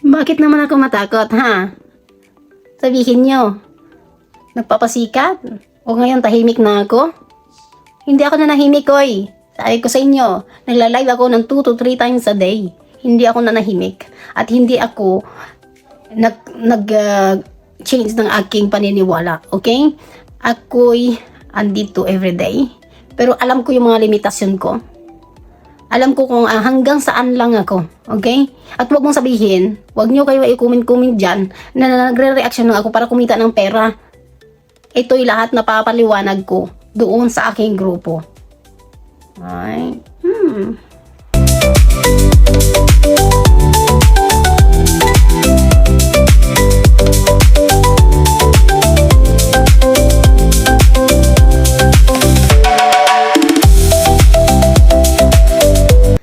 Bakit naman ako matakot, ha? Sabihin nyo, nagpapasikat? O ngayon tahimik na ako? Hindi ako nanahimik, oy. Sabi ko sa inyo, nagla-live ako ng 2 to 3 times a day. Hindi ako nanahimik. At hindi ako change ng aking paniniwala. Okay? Ako'y andito everyday. Pero alam ko yung mga limitasyon ko. Alam ko kung hanggang saan lang ako. Okay? At huwag mong sabihin, huwag nyo kayo i-comment dyan na nagre-reaction lang ako para kumita ng pera. Ito'y lahat na papaliwanag ko doon sa aking grupo. Ay.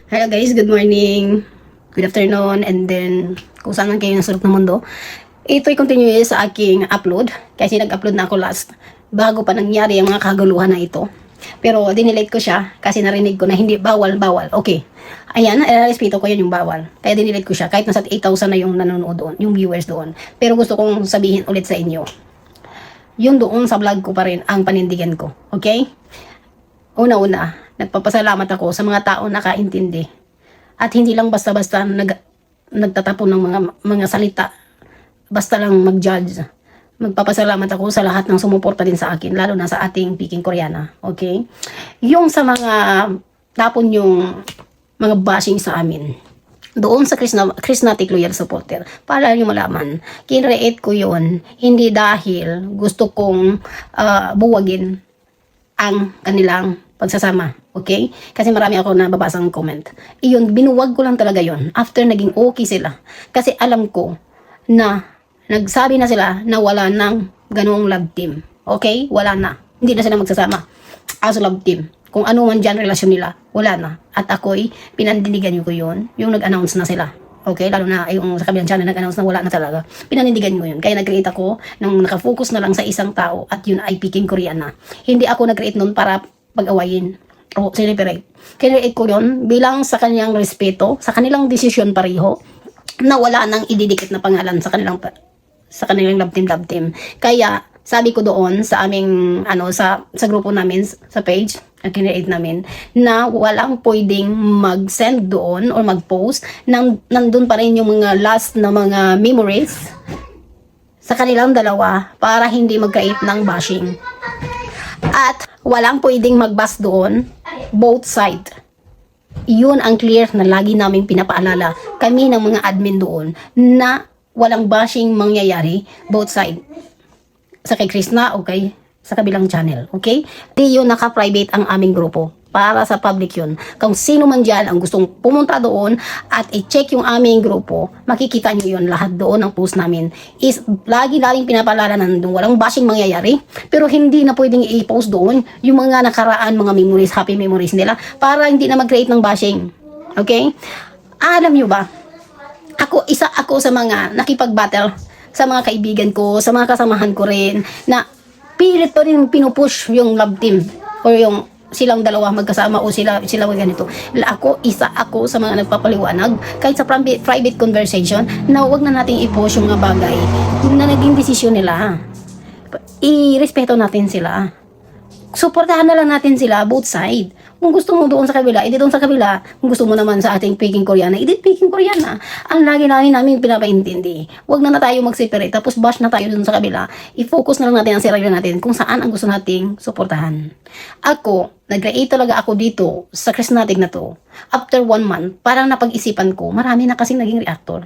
Hello guys, good morning, good afternoon, and then kung saan man kayo ng sulok ng mundo. Ito'y continue sa aking upload kasi nag-upload na ako last bago pa nangyari ang mga kaguluhan na ito. Pero dinelete ko siya kasi narinig ko na hindi bawal. Okay. Ayan, respeto ko yun yung bawal. Kaya dinelete ko siya kahit nasa 8,000 na yung nanonood doon, yung viewers doon. Pero gusto kong sabihin ulit sa inyo. Yung doon sa vlog ko pa rin ang panindigan ko. Okay? Una-una, nagpapasalamat ako sa mga tao nakaintindi. At hindi lang basta-basta nagtatapon ng mga salita. Basta lang mag-judge. Magpapasalamat ako sa lahat ng sumuporta din sa akin, lalo na sa ating Peking Koreana. Okay? Yung sa mga tapon yung mga bashing sa amin. Doon sa Chrisnatic Loyal Supporter, para nyo malaman, kinreate ko yun, hindi dahil gusto kong buwagin ang kanilang pagsasama. Okay? Kasi marami ako nababasang comment. Iyon, binuwag ko lang talaga yon after naging okay sila. Kasi alam ko na nagsabi na sila na wala nang ganung love team. Okay? Wala na. Hindi na sila magsasama as love team. Kung ano man dyan relasyon nila, wala na. At ako'y pinandinigan ko yun. Yung nag-announce na sila. Okay? Lalo na yung sa kabilang channel nag-announce na wala na talaga. Pinanindigan ko yun. Kaya nag-create ako nang nakafocus na lang sa isang tao at yun ay Peking Koreana. Hindi ako nag-create nun para pag-awayin o celebrate. Kaya ko yun bilang sa kanyang respeto, sa kanilang desisyon pareho, na wala nang ididikit na pangalan sa kanilang love team. Kaya sabi ko doon sa aming sa grupo namin sa page na kinreate namin na walang pwedeng mag-send doon or mag-post nandun pa rin yung mga last na mga memories sa kanilang dalawa para hindi mag-create ng bashing. At walang pwedeng mag-bash doon both side. Yun ang clear na lagi naming pinapaalala kami ng mga admin doon na walang bashing mangyayari both side. Sa kay Krishna o kay sa kabilang channel. Okay? Di yun naka-private ang aming grupo. Para sa public yun. Kung sino man dyan ang gustong pumunta doon at i-check yung aming grupo, makikita nyo yun lahat doon ang post namin. Is lagi-laging pinapaalala na nandun walang bashing mangyayari. Pero hindi na pwedeng i-post doon yung mga nakaraan, mga memories, happy memories nila para hindi na mag-create ng bashing. Okay? Alam nyo ba? Isa ako sa mga nakipag-battle sa mga kaibigan ko, sa mga kasamahan ko rin, na pilit pa rin pinupush yung love team or yung silang dalawa magkasama o sila ganito. Isa ako sa mga nagpapaliwanag kahit sa private conversation na wag na nating i-post yung mga bagay na naging desisyon nila. I-respeto natin sila. Suportahan na lang natin sila both side. Kung gusto mo doon sa kabila, edi doon sa kabila. Kung gusto mo naman sa ating Peking Koreana, edi Peking Koreana. Ang lagi namin pinapaintindi. Huwag na tayo mag-separate tapos bash na tayo doon sa kabila. I-focus na lang natin ang sarili natin kung saan ang gusto nating suportahan. Ako, nag-create talaga ako dito sa Chrisnatic na to. After 1 month, parang napag-isipan ko, marami na kasing naging reactor.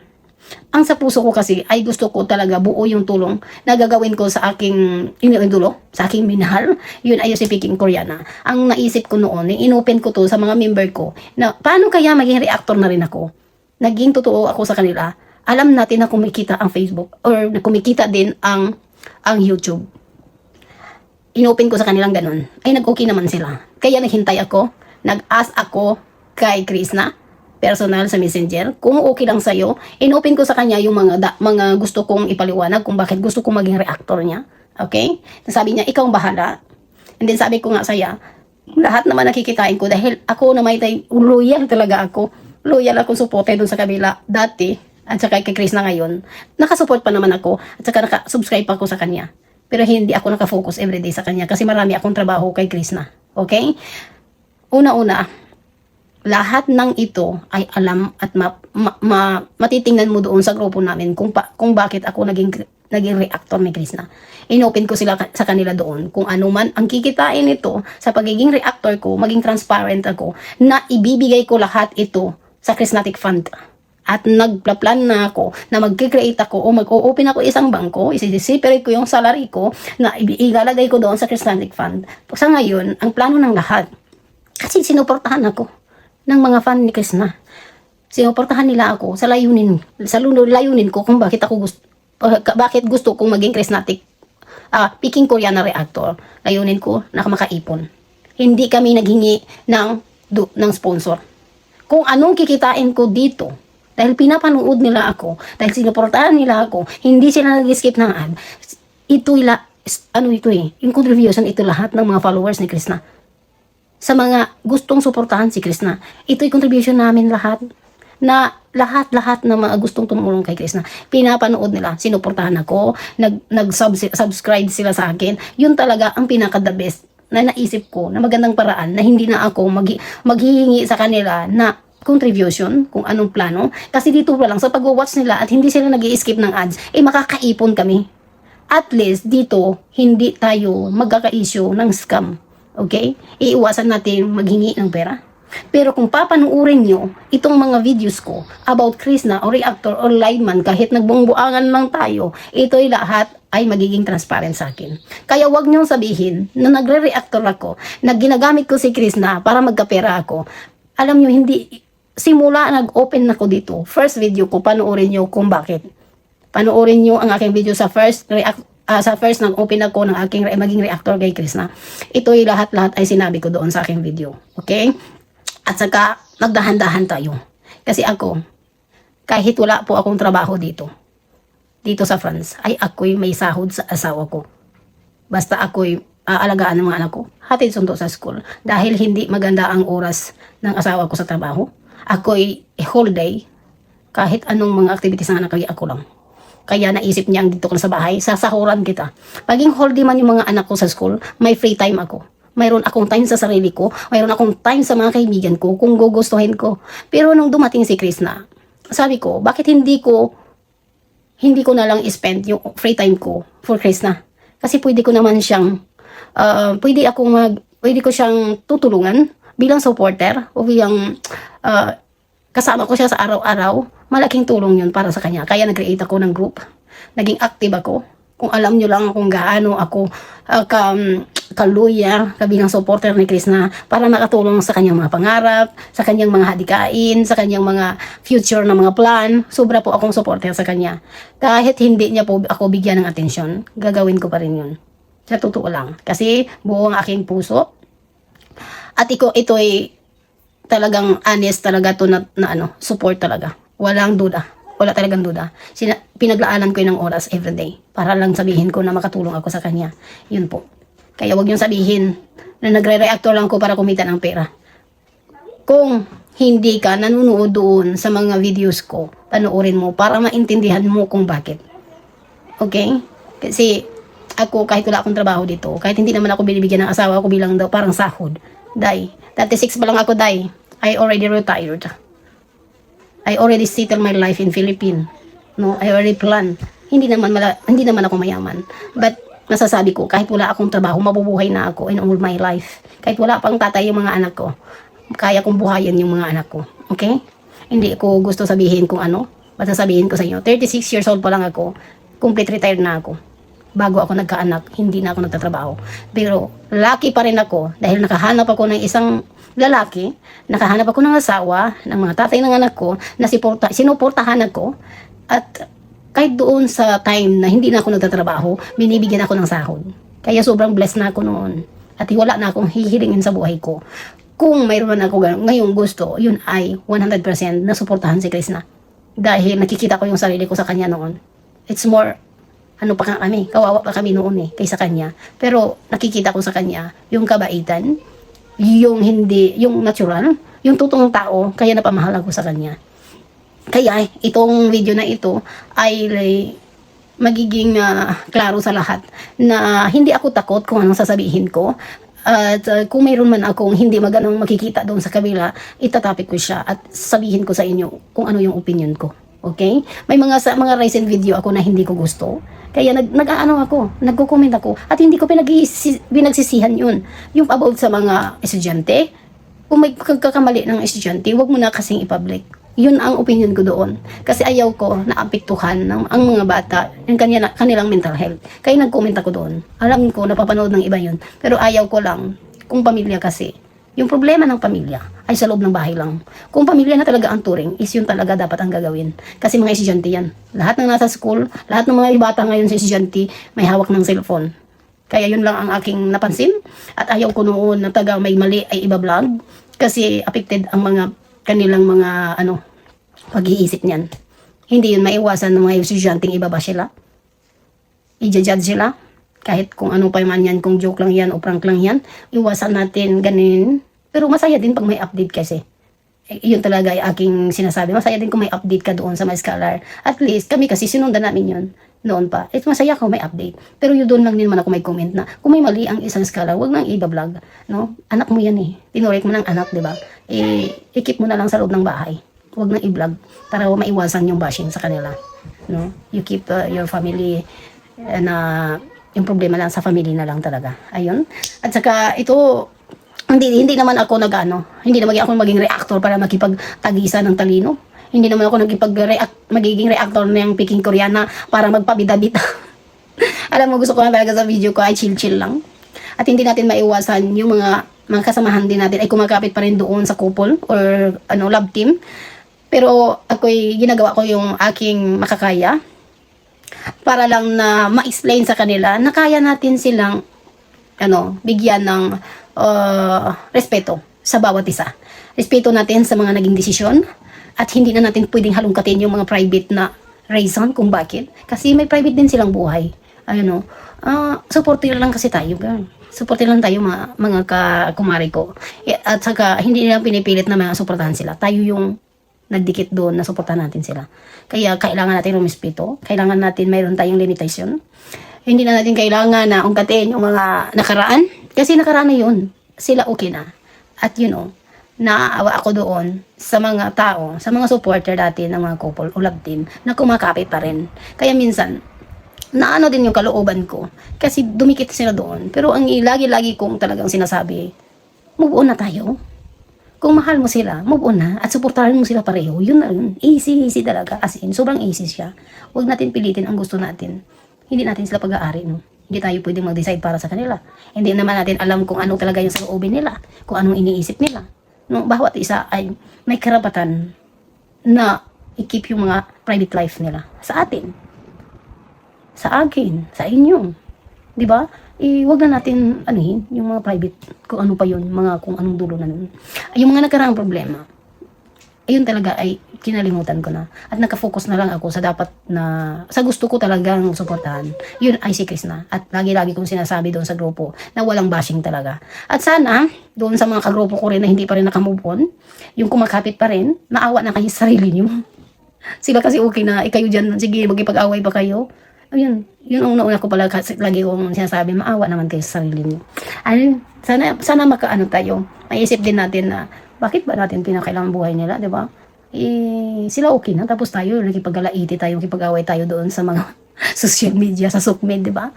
Ang sa puso ko kasi ay gusto ko talaga buo yung tulong na gagawin ko sa aking inidulo, sa aking minahal. Yun ay si Peking Koreana. Ang naisip ko noon, inopen ko to sa mga member ko na paano kaya maging reactor na rin ako. Naging totoo ako sa kanila. Alam natin na kumikita ang Facebook or na kumikita din ang YouTube. Inopen ko sa kanilang ganun. Ay nag-okay naman sila. Kaya naghintay ako. Nag-ask ako kay Krishna personal sa messenger, kung okay lang sa'yo, inopen ko sa kanya yung mga gusto kong ipaliwanag kung bakit gusto kong maging reactor niya. Okay? Sabi niya, ikaw ang bahala. And then sabi ko nga saya, lahat naman nakikitain ko dahil ako na may loyal talaga ako. Loyal akong supporter dun sa kabila. Dati, at saka kay Chris na ngayon, nakasupport pa naman ako at saka nakasubscribe pa ako sa kanya. Pero hindi ako nakafocus everyday sa kanya kasi marami akong trabaho kay Chris na. Okay? Una-una, lahat ng ito ay alam at matitingnan mo doon sa grupo namin kung bakit ako naging reactor ni Chris na. Inopen ko sila sa kanila doon kung ano man ang kikitain nito sa pagiging reactor ko, maging transparent ako na ibibigay ko lahat ito sa Chrisnatic Fund. At nagplan na ako na mag-create ako o mag-open ako isang bangko, isi-separate ko yung salary ko na ilalagay ko doon sa Chrisnatic Fund. Sa ngayon, ang plano ng lahat, kasi sinuportahan ako ng mga fan ni Chris na. Sinuportahan nila ako sa layunin ko kung bakit gusto kong maging Chrisnatic Peking Korean na reactor. Layunin ko na makaipon. Hindi kami naghingi ng sponsor. Kung anong kikitain ko dito, dahil pinapanood nila ako, dahil sinuportahan nila ako, hindi sila nag-skip ng ad. Yung contribution ito lahat ng mga followers ni Chris na. Sa mga gustong suportahan si Chris na. Ito'y contribution namin lahat. Na lahat na mga gustong tumulong kay Chris na. Pinapanood nila, sinuportahan ako, nag-subscribe sila sa akin. Yun talaga ang pinaka-the best na naisip ko na magandang paraan na hindi na ako maghihingi sa kanila na contribution kung anong plano. Kasi dito pa lang sa pag-watch nila at hindi sila nag-i-skip ng ads, makakaipon kami. At least dito, hindi tayo magkaka-issue ng scam. Okay? Iiwasan natin maghingi ng pera. Pero kung papanuurin nyo itong mga videos ko about Chris na o reactor or lineman, kahit nagbungbuangan lang tayo, ito'y lahat ay magiging transparent sa akin. Kaya wag nyo sabihin na nagre-reactor ako, na ginagamit ko si Chris na para magkapera ako. Alam nyo, hindi simula nag-open ako dito, first video ko, panoorin nyo kung bakit. Panoorin nyo ang aking video sa first nag-open ako ng aking maging reactor kay Chris na. Ito'y lahat ay sinabi ko doon sa aking video. Okay? At saka, magdahan-dahan tayo. Kasi ako, kahit wala po akong trabaho dito sa France, ay ako'y may sahod sa asawa ko. Basta ako'y aalagaan ng mga anak ko, hatid sundo sa school. Dahil hindi maganda ang oras ng asawa ko sa trabaho, ako'y whole day, kahit anong mga activities ng anak ko, ako lang. Kaya naisip niya, dito ko sa bahay, sasahuran kita. Paging whole day man yung mga anak ko sa school, may free time ako. Mayroon akong time sa sarili ko, mayroon akong time sa mga kaibigan ko, kung gugustuhin ko. Pero nung dumating si Chris na, sabi ko, bakit hindi ko na lang spend yung free time ko for Chris na? Kasi pwede ko naman siyang, pwede ko siyang tutulungan bilang supporter o bilang kasama ko siya sa araw-araw. Malaking tulong yun para sa kanya. Kaya nag-create ako ng group. Naging active ako. Kung alam nyo lang kung gaano ako kaluya, kabilang supporter ni Chris na para makatulong sa kanyang mga pangarap, sa kanyang mga hadikain, sa kanyang mga future na mga plan. Sobra po akong supporter sa kanya. Kahit hindi niya po ako bigyan ng atensyon, gagawin ko pa rin yun. Sa totoo lang. Kasi buo ang aking puso. At ito'y talagang honest talaga to na support talaga. Walang duda. Wala talagang duda. Pinaglaanan ko yun ng oras everyday para lang sabihin ko na makatulong ako sa kanya. Yun po. Kaya wag niyong sabihin na nagre-reactor lang ko para kumita ng pera. Kung hindi ka nanonood doon sa mga videos ko, panoorin mo para maintindihan mo kung bakit. Okay? Kasi ako, kahit wala akong trabaho dito, kahit hindi naman ako binibigyan ng asawa ko bilang daw parang sahod. 36 pa lang ako, I already retired. I already settled my life in Philippines. No, I already plan. Hindi naman ako mayaman. But nasasabi ko, kahit wala akong trabaho, mabubuhay na ako in all my life. Kahit wala pang tatay yung mga anak ko, kaya kong buhayin yung mga anak ko. Okay? Hindi ko gusto sabihin kung ano. Basta sabihin ko sa inyo, 36 years old pa lang ako, complete retired na ako. Bago ako nagkaanak, hindi na ako nagtatrabaho. Pero lucky pa rin ako dahil nakahanap ako ng isang lalaki, nakahanap ako ng asawa, ng mga tatay ng anak ko, na sinuportahan ako, at kahit doon sa time na hindi na ako nagtatrabaho, binibigyan ako ng sahod. Kaya sobrang blessed na ako noon. At wala na akong hihilingin sa buhay ko. Kung mayroon na ako ngayong gusto, yun ay 100% na suportahan si Chris na. Dahil nakikita ko yung sarili ko sa kanya noon. It's more, kawawa pa kami noon kaysa kanya. Pero nakikita ko sa kanya yung kabaitan, yung natural, yung totoong tao, kaya napamahal ako sa kanya. Kaya itong video na ito ay magiging klaro sa lahat na hindi ako takot kung anong sasabihin ko. At kung mayroon man akong hindi magandang makikita doon sa kabila, itatapik ko siya at sabihin ko sa inyo kung ano yung opinion ko. Okay? May mga recent video ako na hindi ko gusto. Kaya nagko-comment ako at hindi ko pinagsisihan yun. Yung about sa mga estudyante, kung may kakamali ng estudyante, wag mo na kasing i-public. Yun ang opinion ko doon. Kasi ayaw ko na apektuhan ang mga bata yung kanilang mental health. Kaya nag-comment ako doon. Alam ko, napapanood ng iba yun. Pero ayaw ko lang, kung pamilya kasi, yung problema ng pamilya ay sa loob ng bahay lang. Kung pamilya na talaga ang turing, is yun talaga dapat ang gagawin. Kasi mga estudyante yan. Lahat ng nasa school, lahat ng mga bata ngayon sa estudyante, may hawak ng cellphone. Kaya yun lang ang aking napansin. At ayaw ko noon na taga may mali ay iba-vlog. Kasi affected ang mga kanilang mga pag-iisip niyan. Hindi yun maiwasan ng mga estudyanteng ibaba sila. I-judge sila. Kahit kung ano pa man yan, kung joke lang yan o prank lang yan, iwasan natin ganin. Pero masaya din pag may update kasi. Yun talaga ay aking sinasabi. Masaya din kung may update ka doon sa My Scholar. At least kami kasi sinundan namin yun noon pa. Masaya ako may update. Pero yun doon lang din man ako may comment na kung may mali ang isang scholar, wag nang iba-vlog. No? Anak mo yan eh. Tinurek mo ng anak, di ba? I-keep mo na lang sa loob ng bahay. Wag nang i-vlog para maiwasan yung bashing sa kanila. No? You keep your family na yung problema lang sa family na lang talaga. Ayun. At saka ito, hindi naman ako hindi naman ako maging reactor para makipagtagisa ng talino. Hindi naman ako magiging reactor ng Peking Koreana para magpabida-bida. Alam mo, gusto ko na talaga sa video ko ay chill-chill lang. At hindi natin maiwasan yung mga kasamahan din natin ay kumakapit pa rin doon sa couple or love team. Pero ginagawa ko yung aking makakaya para lang na ma-explain sa kanila na kaya natin silang bigyan ng respeto sa bawat isa. Respeto natin sa mga naging desisyon at hindi na natin pwedeng halongkatin yung mga private na reason kung bakit. Kasi may private din silang buhay. Supportive lang kasi tayo, girl. Supportive lang tayo mga kumari ko. At saka hindi nila pinipilit na mga suportahan sila. Tayo yung nagdikit doon na suportahan natin sila. Kaya kailangan natin rumispeto. Kailangan natin mayroon tayong limitation. Hindi na natin kailangan na ungkatin yung mga nakaraan. Kasi nakaraan na yun. Sila okay na. At naaawa ako doon sa mga tao, sa mga supporter dati ng mga couple o love team na kumakapit pa rin. Kaya minsan, din yung kalooban ko. Kasi dumikit sila doon. Pero ang lagi-lagi kong talagang sinasabi, move on na tayo. Kung mahal mo sila, move on na. At suportahan mo sila pareho. Yun na yun. Easy talaga. As in, sobrang easy siya. Huwag natin pilitin ang gusto natin. Hindi natin sila pag-aari, no? Hindi tayo pwedeng mag-decide para sa kanila. Hindi naman natin alam kung ano talaga yung sa loobin nila. Kung anong iniisip nila. No, bawat isa ay may karapatan na i-keep yung mga private life nila sa atin. Sa akin, sa inyo. 'Di ba? Wag na natin yung mga private kung ano pa yun, kung anong dulo na nun. Yung mga nagkaraang problema, ayun talaga ay kinalimutan ko na. At nakafocus na lang ako sa gusto ko talagang suportahan. Yun ay si Chris na. At lagi-lagi kong sinasabi doon sa grupo na walang bashing talaga. At sana, doon sa mga kagrupo ko rin na hindi pa rin nakamove on, yung kumakapit pa rin, maawa na kayo sa sarili nyo. Sila kasi okay na, kayo dyan, sige, magipag-away ba kayo? Ayun, yun ang una ko pala kasi lagi kong sinasabi, maawa naman kayo sa sarili nyo. Sana tayo, maisip din natin na bakit ba natin pinakailangan buhay nila, di ba? Sila okay na, tapos tayo, nakipag-alaiti tayo, nakipag-away tayo doon sa mga social media, sa SOCMED, di ba?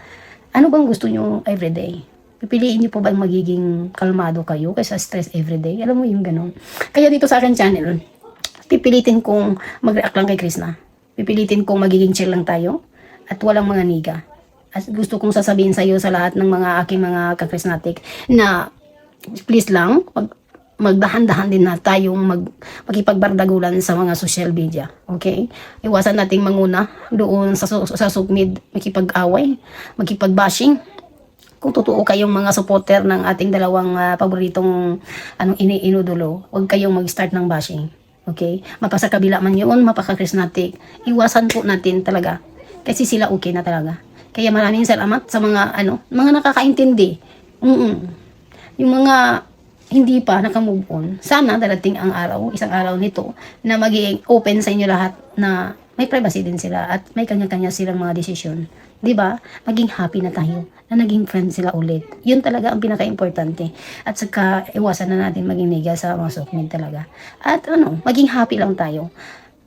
Ano bang gusto nyo everyday? Pipiliin nyo po ba magiging kalmado kayo kaysa stress everyday? Alam mo yung ganun. Kaya dito sa akin channel, pipilitin kong mag-react lang kay Chris na. Pipilitin kong magiging chill lang tayo at walang mga niga. At gusto kong sasabihin sa iyo sa lahat ng mga aking mga ka-Chrisnatic na please lang, magdahan-dahan din na tayong makipagbardagulan sa mga social media. Okay? Iwasan nating manguna doon sa SOCMED, makipag-away, makipag-bashing. Kung totoo kayong mga supporter ng ating dalawang paboritong iniinudulo, huwag kayong mag-start ng bashing. Okay? Mapasa kabila man yun, mapaka-Chrisnatic. Iwasan po natin talaga. Kasi sila okay na talaga. Kaya maraming salamat sa mga mga nakakaintindi. Yung mga hindi pa nakamove on, sana darating ang araw, isang araw nito, na magiging open sa inyo lahat na may privacy din sila at may kanya-kanya silang mga desisyon. 'Di ba? Maging happy na tayo na naging friends sila ulit. Yun talaga ang pinaka-importante. At saka iwasan na natin maging nega sa mga sokmed talaga. At maging happy lang tayo.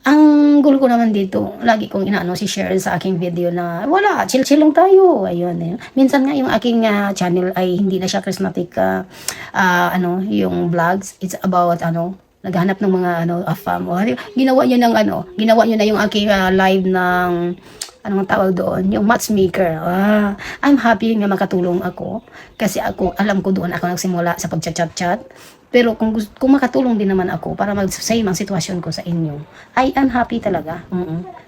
Ang goal ko naman dito, lagi kong inaano si Cheryl sa aking video na wala, chill-chill lang tayo. Ayun, ayun. Minsan nga yung aking channel ay hindi na siya charismatic yung vlogs. It's about naghanap ng mga afam. Ginawa niyo ng ginawa niyo na yung aking live ng anong tawag doon, yung matchmaker. I'm happy nga makatulong ako kasi alam ko doon ako nagsimula sa pagchat-chat-chat. Pero kung makatulong din naman ako para mag-save ang sitwasyon ko sa inyo, I'm happy talaga.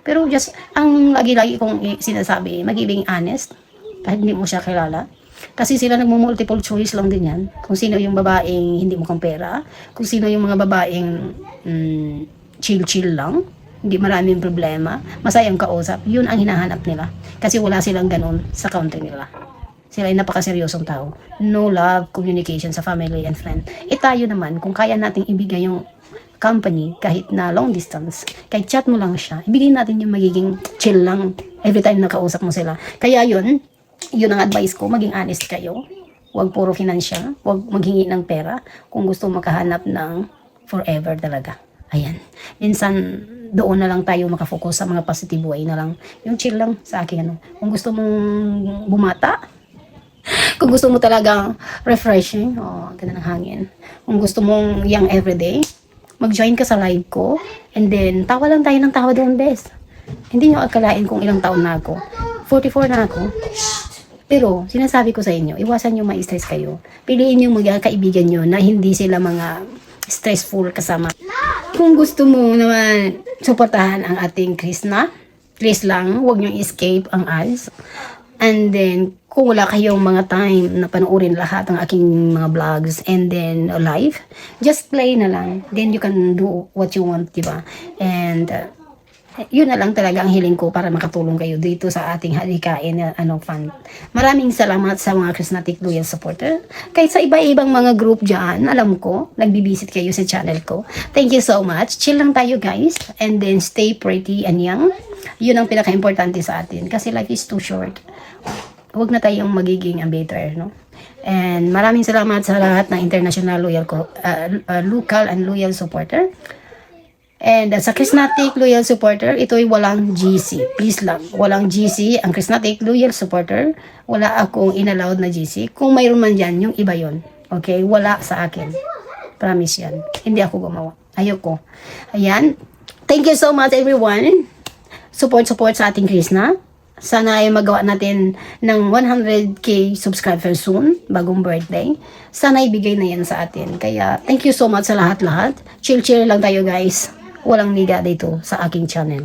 Pero just, ang lagi-lagi kong sinasabi, magiging honest, kahit hindi mo siya kilala. Kasi sila nagmo-multiple choice lang din yan. Kung sino yung babaeng hindi mo kang pera, kung sino yung mga babaeng chill-chill lang, hindi maraming problema, masayang kausap, yun ang hinahanap nila. Kasi wala silang ganun sa country nila. Sila ay napakaseryosong tao. No love, communication sa family and friend. Tayo naman, kung kaya nating ibigay yung company kahit na long distance, kahit chat mo lang siya, ibigay natin yung magiging chill lang every time nakausap mo sila. Kaya yun ang advice ko, maging honest kayo. Huwag puro financial, huwag maghingi ng pera kung gusto makahanap ng forever talaga. Ayan. Minsan, doon na lang tayo makafocus sa mga positive way na lang. Yung chill lang sa akin. Kung gusto mong bumata, kung gusto mo talagang refreshing, ganda ng hangin. Kung gusto mong young everyday, mag-join ka sa live ko, and then, tawa lang tayo ng tawa doon, best. Hindi nyo akalain kung ilang taon na ako. 44 na ako. Pero, sinasabi ko sa inyo, iwasan nyo ma-stress kayo. Piliin yung mga kaibigan nyo na hindi sila mga stressful kasama. Kung gusto mo naman suportahan ang ating Krishna, please lang, huwag nyo escape ang ads. And then, kung wala kayong mga time na panoorin lahat ng aking mga vlogs and then live, just play na lang. Then you can do what you want, diba? And yun na lang talaga ang hiling ko para makatulong kayo dito sa ating halikain fund. Maraming salamat sa mga Chrisnatic Loyal supporter. Kahit sa iba-ibang mga group dyan, alam ko, nagbibisit kayo sa channel ko. Thank you so much. Chill lang tayo guys. And then stay pretty and young. Yun ang pinaka-importante sa atin. Kasi life is too short. Huwag na tayong magiging bitter, no? And maraming salamat sa lahat ng international local and loyal supporter. And sa Chrisnatic Loyal Supporter, ito ay walang GC. Please lang, walang GC. Ang Chrisnatic Loyal Supporter, wala akong inallowed na GC. Kung mayroon man dyan, yung iba yon. Okay? Wala sa akin. Promise yan. Hindi ako gumawa. Ayoko. Ayan. Thank you so much everyone. Support sa ating Krishna. Sana ay magawa natin ng 100k subscribers soon, bagong birthday. Sana ibigay na yan sa atin. Kaya, thank you so much sa lahat-lahat. Chill lang tayo guys. Walang niga dito sa aking channel.